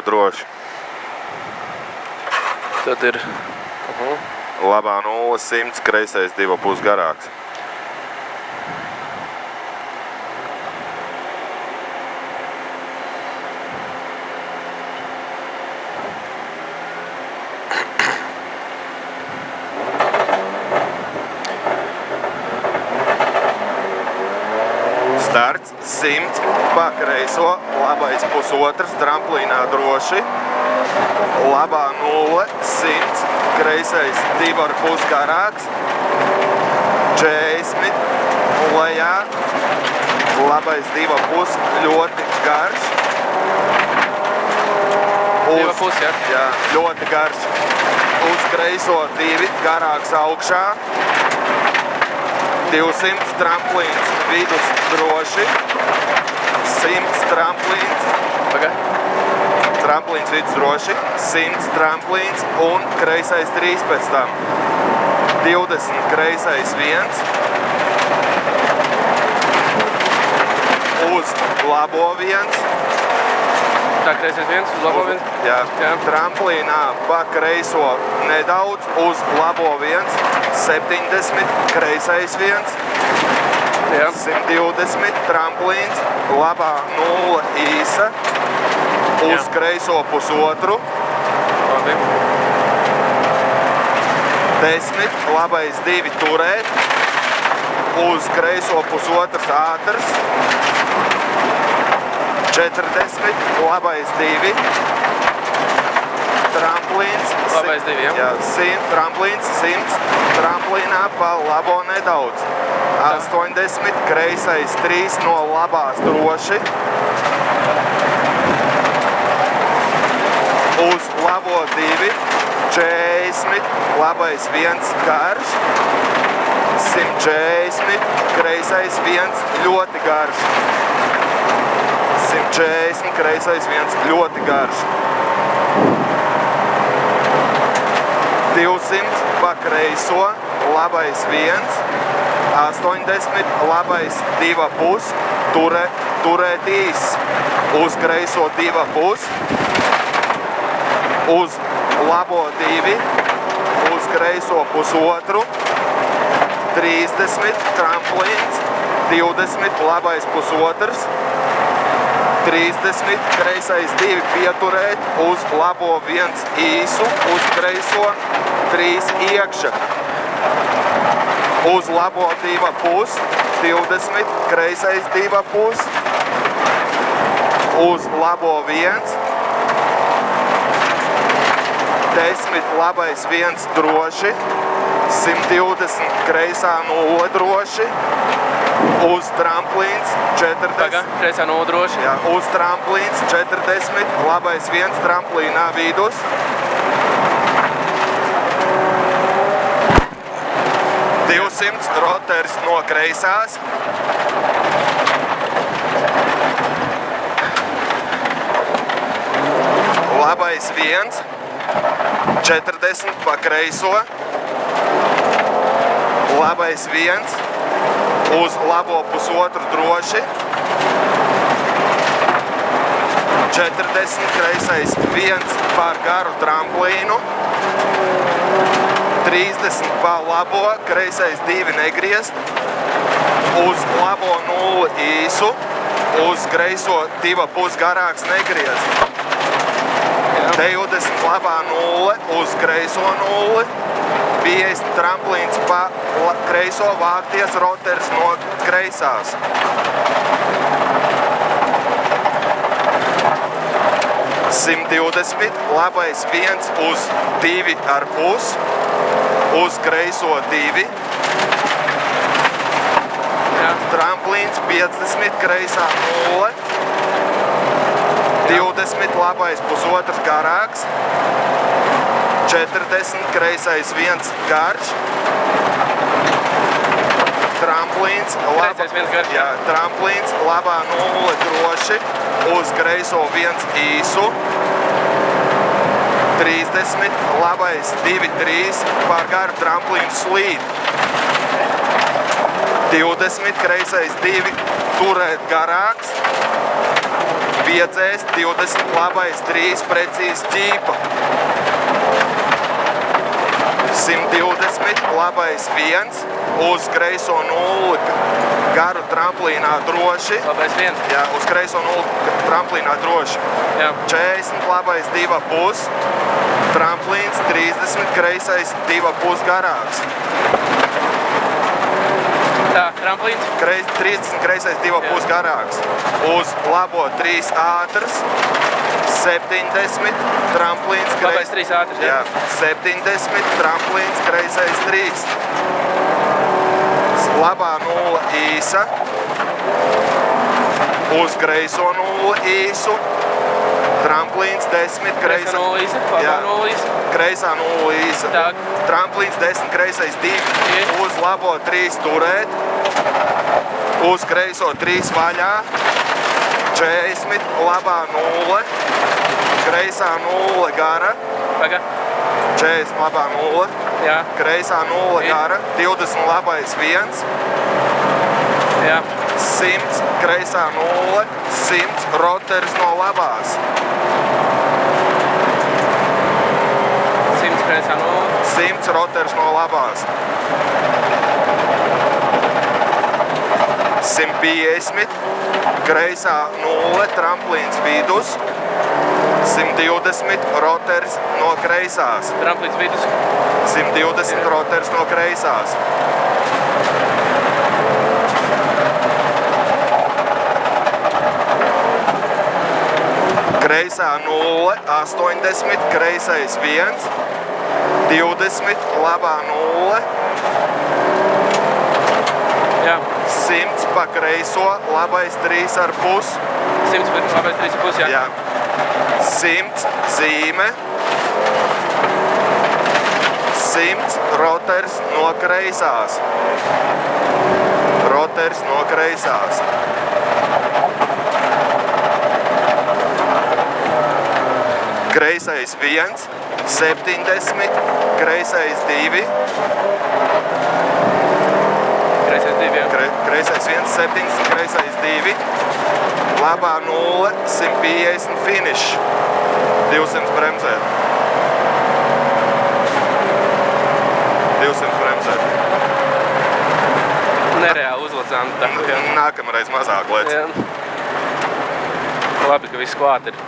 droši. Tad ir... Labā 0, 100, kreisais 2,5 garāks. Starts 100, pa kreiso, labais 1,5, tramplīnā droši. Labā 0, 100, kreisais 2,5 garāks. 40, lejā, labais 2,5, ļoti garš. 2,5, jā? Jā, ļoti garš. Uz kreiso 2, garāks augšā. 200 tramplīns vidus droši, 100 tramplīns, tramplīns vidus droši, 100 tramplīns un kreisais 3 pēc tam, 20 kreisais 1, uz labo 1, Tā kreisais 1, uz labo 1? Jā, tramplīnā pa kreiso nedaudz, uz labo 1, 70, kreisais 1, Jā. 120, tramplīns, labā 0 īsa, uz kreiso 1,5, 10, labais 2 turēt, uz kreiso 1,5 ātrs, 40, labais 2, tramplīns, Labais 2, jā? Jā, 100, tramplīns, 100, tramplīnā pa labo nedaudz, 80, kreisais 3 no labās droši, uz labo 2, 40, labais 1 garš, 140, kreisais 1 ļoti garš, 140, kreisais 1 ļoti garš, 200 pa kreiso, labais 1, 80, labais 2,5, turēt īs, uz kreiso 2,5, uz labo 2, uz kreiso 1,5, 30, tramplīns, 20, labais 1,5, 30, kreisais 2 pieturēt, uz labo 1 īsu, uz kreiso 3 iekša, uz labo 2,5, 20, kreisais 2,5, uz labo 1, 10, labais 1 droši, 120, kreisā 0 droši, uz tramplīns 40. Kreisā 0 droši. Jā, uz tramplīns 40, labais 1 tramplīnā vidus. Roters no kreisās. Labais 1, 40 pa kreiso. Labais 1, uz labo 1,5 droši. 40 kreisais 1 par garu tramplīnu. 30 pa labo, kreisais 2 negriezt, uz labo 0 īsu, uz kreiso 2,5 garāks negriezt. 20 labā 0, uz kreiso 0, 50 tramplīns pa kreiso vākties roters no kreisās. 120, labais 1 uz 2,5, uz kreiso 2, tramplīns 50, kreisā 0, 20, labais 1,5 garāks, 40, kreisais 1 garš, tramplīns, tramplīns, labā 0 droši, uz kreiso 1 īsu, 30, labais 2, 3, par garu tramplīnu slīd, 20, kreisais 2, turēt garāks, Piedzēs 20 labais, 3 precīzi ķīpa. 120 labais 1 uz kreiso 0 garu tramplīnā droši. Labais 1. Jā, uz kreiso 0 tramplīnā droši. Jā. 40 labais 2,5. Tramplīns 30 kreisais 2,5 garāks. Tā, tramplīns. 30 kreisais 2,5 garāks. Uz labo 3 ātrs. 70 tramplīns Labais 3 ātrs, jā. 70 tramplīns kreisais 3. Labā 0 īsa. Uz kreiso 0 īsu. Tramplīns 10 Kreisā 0 īsa, labā 0 īsa. Kreisā 0 īsa. Tā. Tramplīns 10 kreisais 2. Uz labo 3 turēt. Uz kreiso 3 vaļā. 40 labā 0. Kreisā 0 gara. Paga. 40 labā 0. Jā. Kreisā 0 gara. 20 labais 1. Jā. 100 kreisā 0. 100 roters no labās. 100 kreisā 0. 100 roters no labās. 150 kreisā 0. Tramplīns vidus. 120 roters no kreisās. Tramplīns vidus. 120 roters no kreisās. Kreisā 0, 80, kreisais 1, 20, labā 0, Jā. 100 pa kreiso, labais 3,5. 100, labais 3,5, jā. Jā. 100 zīme. 100 roters no kreisās. Roters no kreisās. Kreisais 1, 70, kreisais 2. Kreisais 2, jā. Kreisais 1, 70, kreisais 2. Labā 0, 150 finish. 200 bremzēt. 200 bremzēt. Nereāli uzlicām. Nākamreiz mazāk lec. Jā. Labi, ka viss klāt ir.